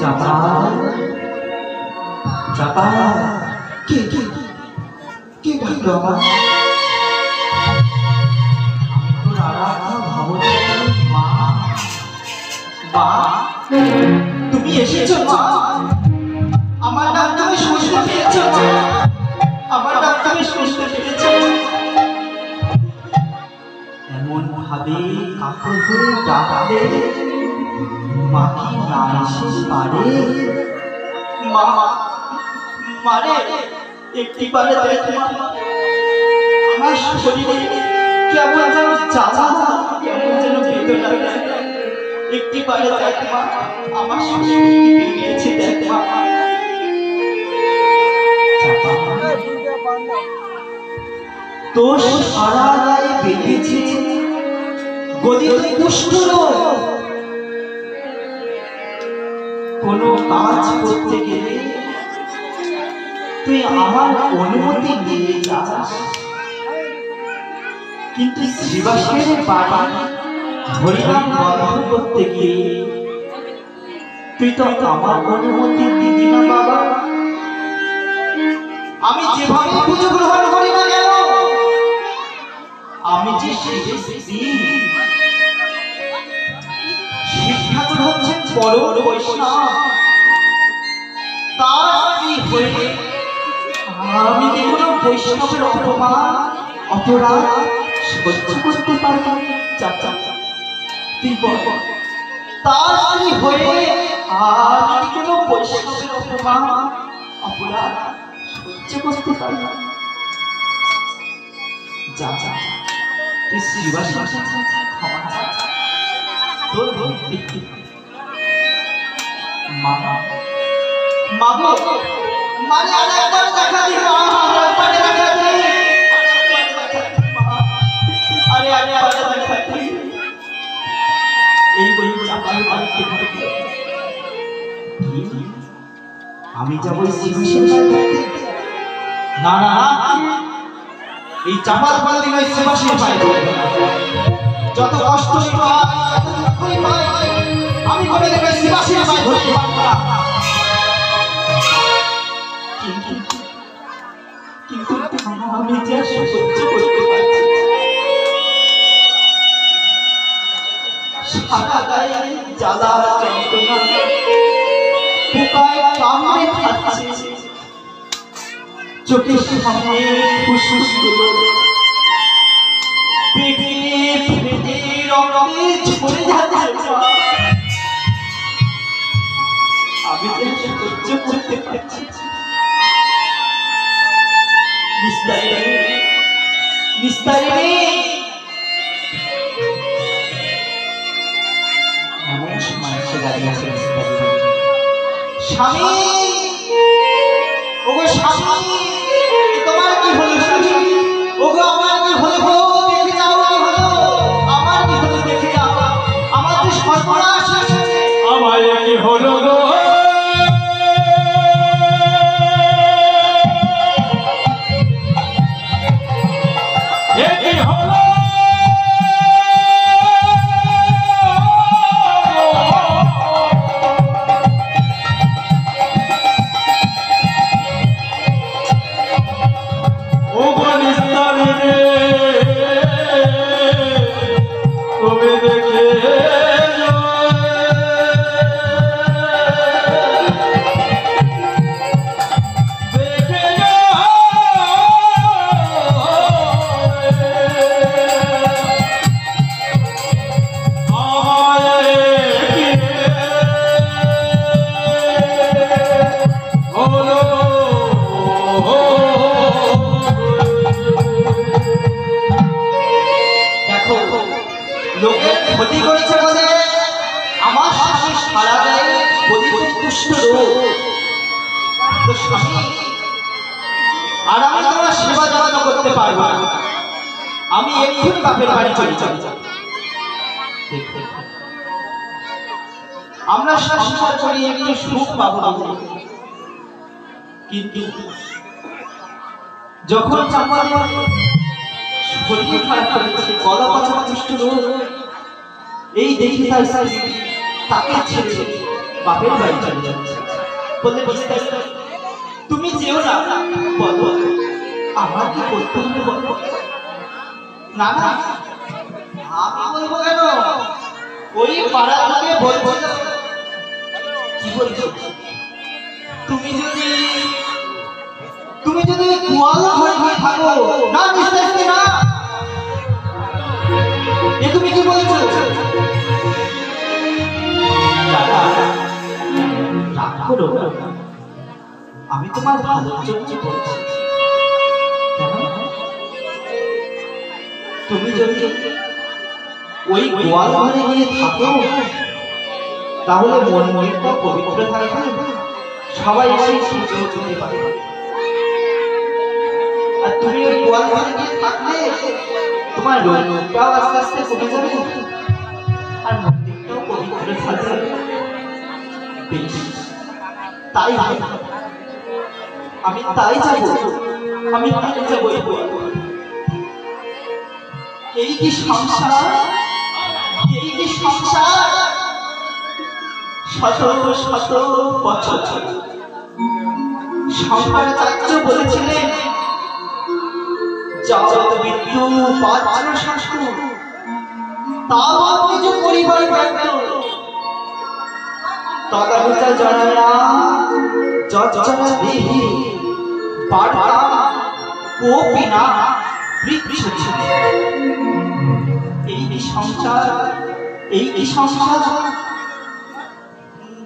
চাপা চাপা কে কে কে ডাকলো আমার? আমি তো রাধা ভাবতে মা মা তুমি এসেছো মা, আমার ডাক তুমি শুনতে পেয়েছো মা, আমার ডাক তুমি শুনতে পেয়েছো? এমন ভাবে কাকু করে ডাকলে মা কি না এসে পারে? মা মারে একটি বারে দেখ মা, আমার শরীরে কেমন যেন জ্বালা, কেমন যেন বেদনা, একটি বারে দেখ মা, আমার শরীরে কি বেরিয়েছে দেখ মা। তোর সারা গায়ে বেরিয়েছে গদিত কুষ্ঠ রোগ। কোনো কাজ করতে গেলে তুই আমার অনুমতি নিয়ে যাস, কিন্তু শিবাসের বাড়ি হরিনাম বন্ধ করতে গিয়ে তুই তো আমার অনুমতি দিবি না বাবা। আমি যেভাবে পুজো গ্রহণ করি না কেন, আমি যে শিবের স্ত্রী, শিব ঠাকুর হচ্ছেন পরম বৈষ্ণব, তার স্ত্রী হয়ে আমি কি কোনো বৈষ্ণবের অপমান অপরাধ সহ্য করতে পারবো? চাচা তুই বল, তার স্ত্রী হয়ে আমি কি কোনো বৈষ্ণবের অপমান অপরাধ সহ্য করতে পারবো? যা যা তুই শিবাশির ক্ষমা চা, তোর ভক্তি মা মা গো, মানে আরেকবার দেখা দি মা, আরেকবার দেখা দি, আরে আরে আরে দেখা দি। এই বই চাপার বাড়িতে আমি যাবো শিবাশির বাড়িতে? না না এই চাপার বাড়ি নয়, শিবাশির বাড়িতে। যত কষ্ট আমি করে দেবে শিবাশির বাড়ি ধরতে পারবো না, কিন্তু আমি যে সহ্য করতে পারছি, সারা গায়ে জ্বালা যন্ত্রণা, পোকায় কামড়ে খাচ্ছে, চোখের সামনে ফুসফুস গুলো পেটে ফেটে রক্তে ঝরে যাচ্ছে, আমি যে সহ্য করতে পারছি। এমন সময় এসে দাঁড়িয়ে আছে স্বামী, ওগো স্বামী, তোমার কি হলো স্বামী? ওগো আমার কি হলো গো? দেখে যাও কি হলো? আমার কি হলো দেখে যাও, আমার যে সর্বনাশ হয়েছে। আমার কি হলো গো? ক্ষতি করেছে বলে আমার স্বামী সারা গায়ে কুষ্ঠ রোগ, তো স্বামী আর আমি তোমার সেবা যত্ন করতে পারবো না, আমি এক্ষুনি বাপের বাড়ি চলে যাব। আমরা সংসার করি একটু সুখ পাবো, কিন্তু যখন চাপা শরীর খারাপ হয়েছে, গলা পচা কুষ্ঠ রোগ, এই দেখি তার তাকে ছেড়ে বাপের বাড়ি চলে যাচ্ছে। বলতে বলতে তুমি যেও না, বলো আমার কি করতে হবে বলো। না না আমি বলবো কেন, ওই পাড়া থেকে বলবো। কি বলছো? তুমি যদি গোয়ালা ঘরে গিয়ে থাকো। না বিশ্বাসকে না, এ তুমি কি বলছো? রাগ করো না, আমি তোমার ভালোর জন্য বলছি। তুমি যদি ওই গোয়াল ঘরে গিয়ে থাকো তাহলে মন মনটা পবিত্র থাকবে, সবাই এসে সূর্য উঠতে পারে। আর তুমি ওই গোয়াল ঘরে গিয়ে থাকলে তোমার রোগটাও আস্তে আস্তে কমে যাবে আর মন্দিরটাও পবিত্র থাকবে। তাই আমি তাই যাবো, আমি তাই যাবো। এই কি সংসার, এই কি সংসার। শত শত বছর শঙ্করাচার্য বলেছিলেন যাবৎ মৃত্যু পাত্র শাস্ত্র তাবৎ নিজ পরিবার ব্যক্ত তদবুতা জননা যজ্জনা দেহি পাঠা কোপি না বৃক্ষছি। এই কি সংসার, এই কি সংসার।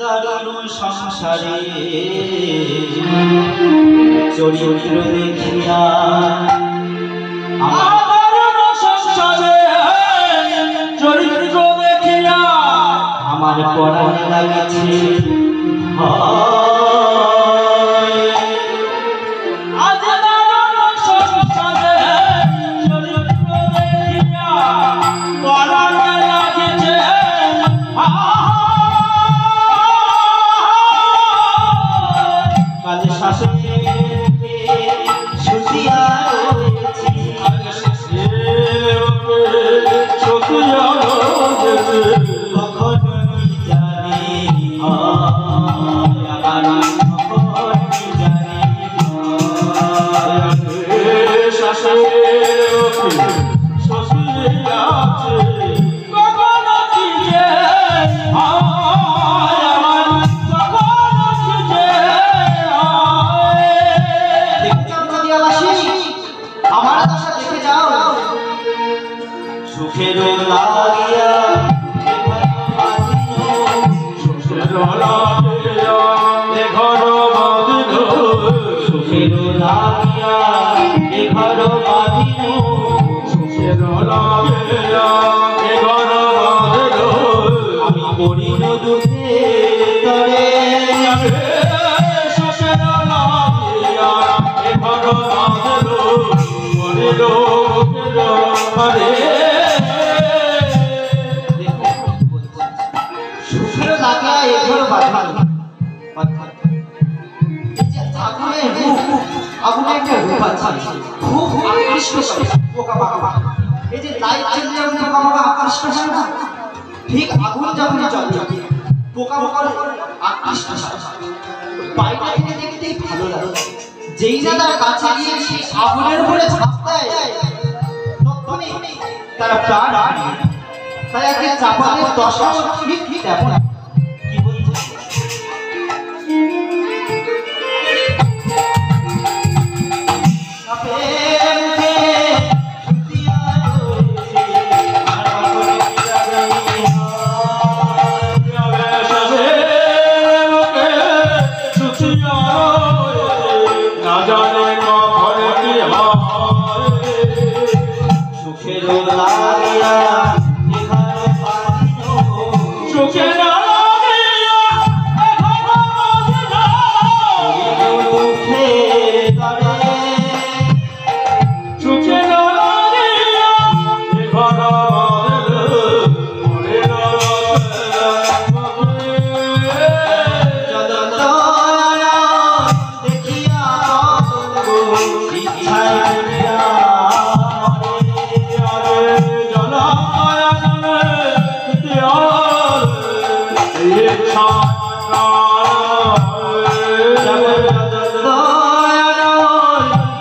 দারুণ সংসারে চরিত্র দেখিয়া চরিত্র দেখিয়া আমার পরাণ লাগেছে। ঠিক আগুন যখন জ্বলে পোকা পোকার আকৃষ্ট বাইরে থেকে দেখতেই ভালো লাগে। যেই না তার কাছে গিয়ে সেই আগুনের উপরে ঝাঁপ দেয় তখনই তারা প্রাণ হারায়। তাই আজকে চাপালের দশা ঠিক তেমন। কি বলছে?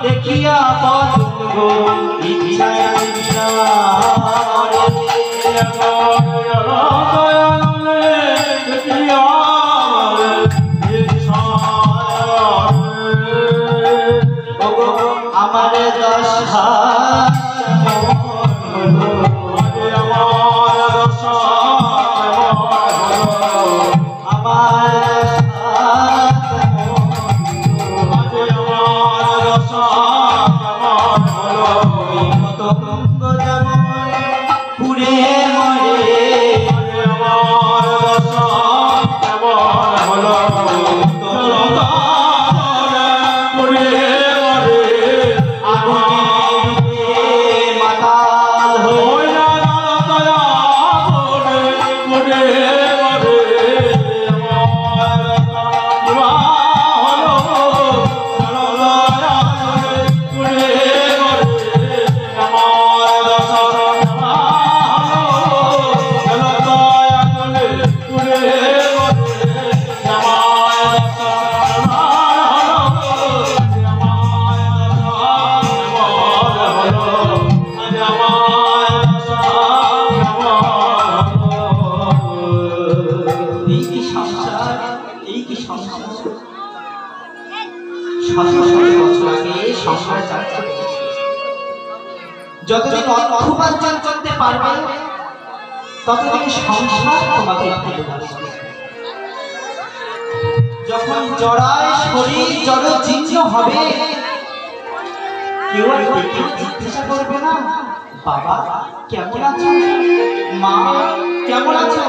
দেখিয়া আমার দশা যতদিন অর্থোপার্জন করতে পারবে ততদিন সংসার তোমাকে ভালোবাসবে। যখন জড়ায় শরীর জড় জীর্ণ হবে কেউ আর দেখে জিজ্ঞাসা করবে না বাবা কেমন আছো, মা কেমন আছো।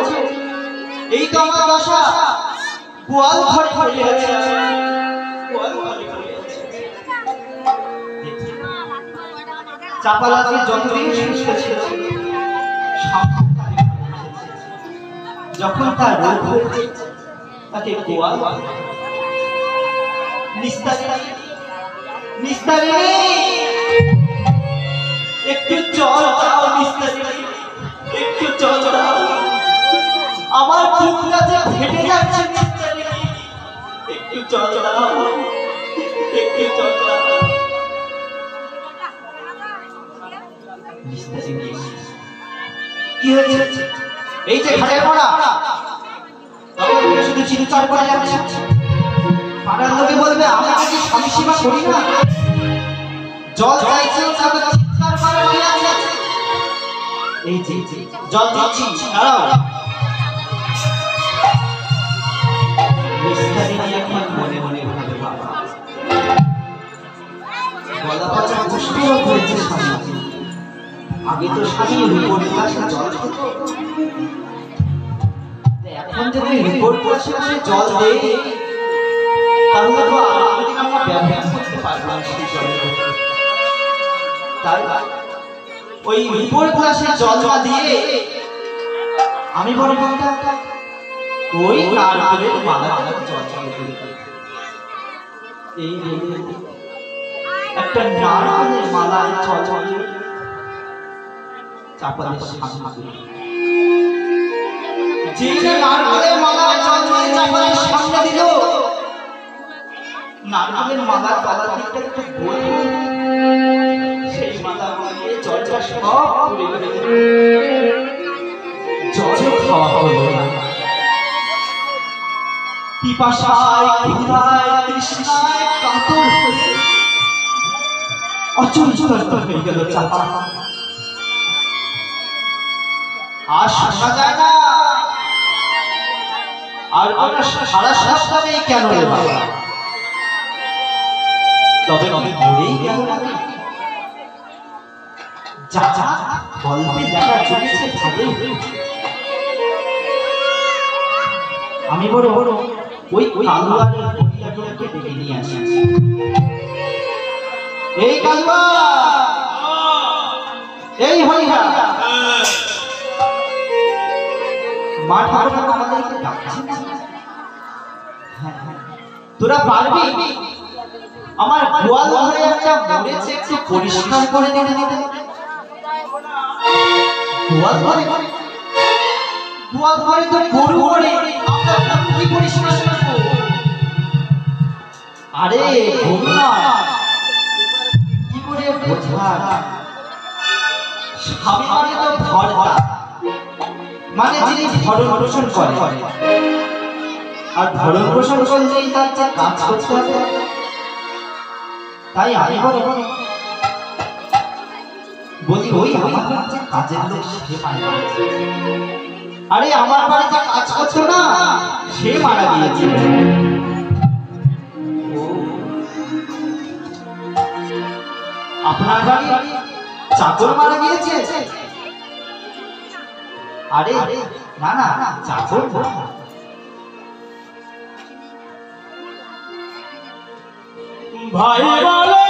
এই তো আমার দশা, গোয়াল ঘরে পড়ে আছে, গোয়াল ঘরে পড়ে আছে। চাপালাতে যতদিন সুস্থ ছিল যখন তার রোগ হয়েছে তাকে গোয়াল নিস্তারিণী একটু জল দাও, নিস্তারিণী একটু জল দাও, আমার বুকটা যে ফেটে যাচ্ছে, নিস্তারিণী একটু জল দাও, একটু জল দাও। কি হয়েছে? এই যে ঘাটের পড়া তবে শুধু চিৎকার করে যাচ্ছে, পাড়ার লোকে বলবে আমি কি স্বামী সেবা করি না, জল চাইছে চিৎকার করে বলে আছে। এই যে জল দিচ্ছি, দাঁড়াও। নিস্তারিণী এখন মনে মনে ভাবে বাবা গলা পচা কষ্ট হয়েছে স্বামী, আগে তো স্বামী রিপোর্ট ক্লাসে জল খেত, এখন যদি রিপোর্ট ক্লাসে জল দেই তাহলে তো আমরা ব্যবহার করতে পারবো না সেই জলের। তাই ওই রিপোর্ট ক্লাসে জল না দিয়ে আমি বড় বলতে ওই নারকেলের মালা জল দিয়ে এই একটা নারকেলের মালা জল দিয়ে চাপালের সামনে যে নারকেলের মালা জল দিয়ে চাপালের সামনে দিল, নারকেলের মালার তলার দিকটা একটু গোল, সেই মালা দিয়ে জলটা সব পুড়ে গেল, জলও খাওয়া হলো না। পিপাসায় ক্ষুধায় তৃষ্ণায় কাতর হয়ে অচল হয়ে গেল চাপা। আর শোনা যায় না, আর কোনো সারা শব্দ নেই কেন রে বাবা, তবে মরেই গেল না। যা যা গল্পে দেখা চলেছে ভালোই, আমি বড় বড় ওই কালুয়ারের হরিয়াগুলোকে ডেকে নিয়ে আসি। এই কালুয়া, এই হরিয়া, মা ঠাকুর আমাদেরকে ডাকছে, তোরা পারবি আমার গোয়াল ঘরে একটা মরেছে একটু পরিষ্কার করে দিতে? গোয়াল ঘরে তো গরু মরে, আমরা কি পরিষ্কার আরে ভুল নয়, কি করে বোঝার? স্বামী মানে তো ভরতা, মানে যিনি ভরণ পোষণ করে, আর ভরণ পোষণ করলেই তার যে কাজ করতে হবে। তাই আমি বলি ওই আমার যে কাজের লোক সে মারা গেছে। আরে আমার বাড়িতে কাজ করতো না, সে মারা গিয়েছে। আপনার বাড়ি চাকর মারা গিয়েছে? আরে না না, চাকর ভাই বলে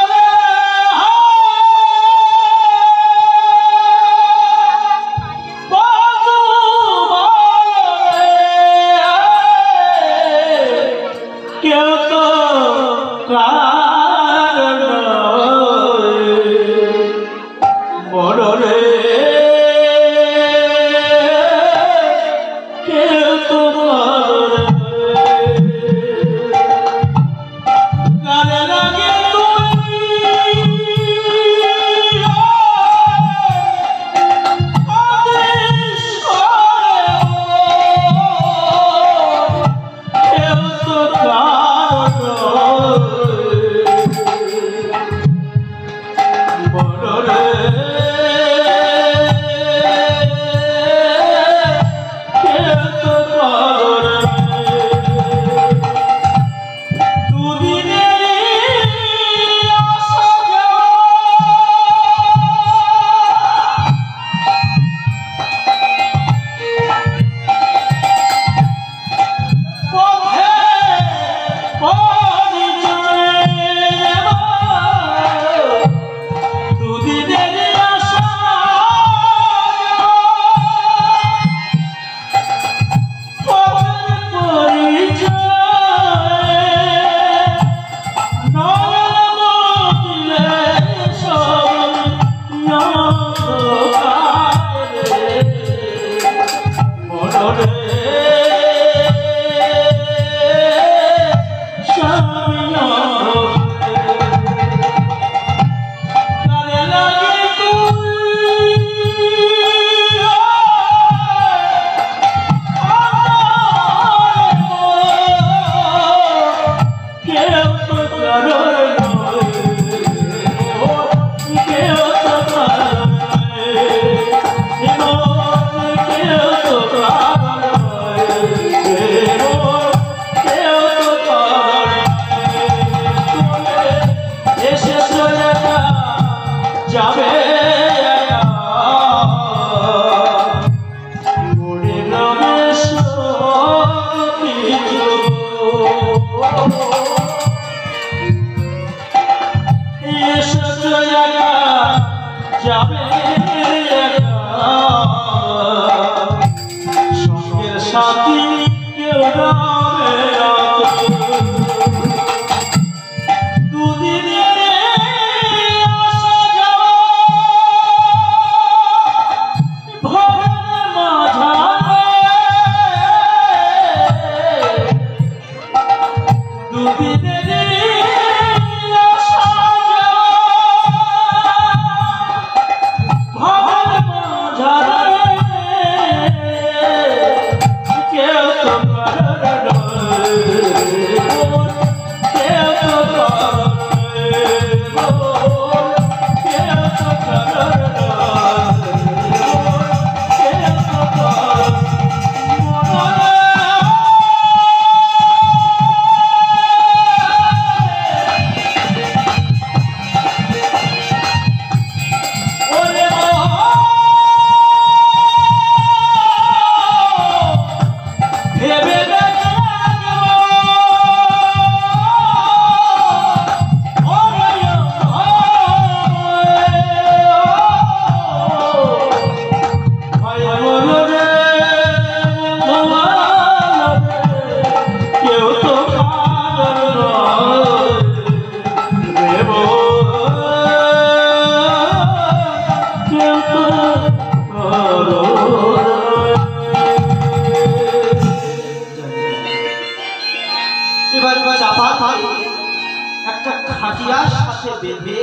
একটা খাটিয়ার সাথে বেঁধে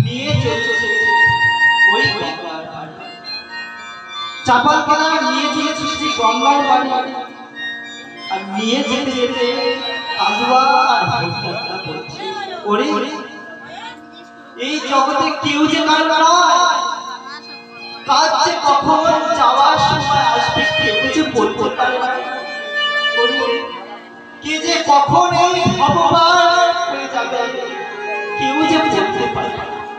নিয়ে চলেছে ওই গঙ্গার ধারে। চাপাল পালা নিয়ে চলেছে সেই গঙ্গার বাড়ি। আর নিয়ে যেতে যেতে কালুয়া আর ভোগটা বলছে, ওরে এই জগতে কেউ যে কারো নয়, কাজ যে কখন যাওয়ার সময় আসবে কেউ যে বলতে পারে না। কে যে কখন এই ভগবান হয়ে যাবে কেউ যে বলতে পারে না।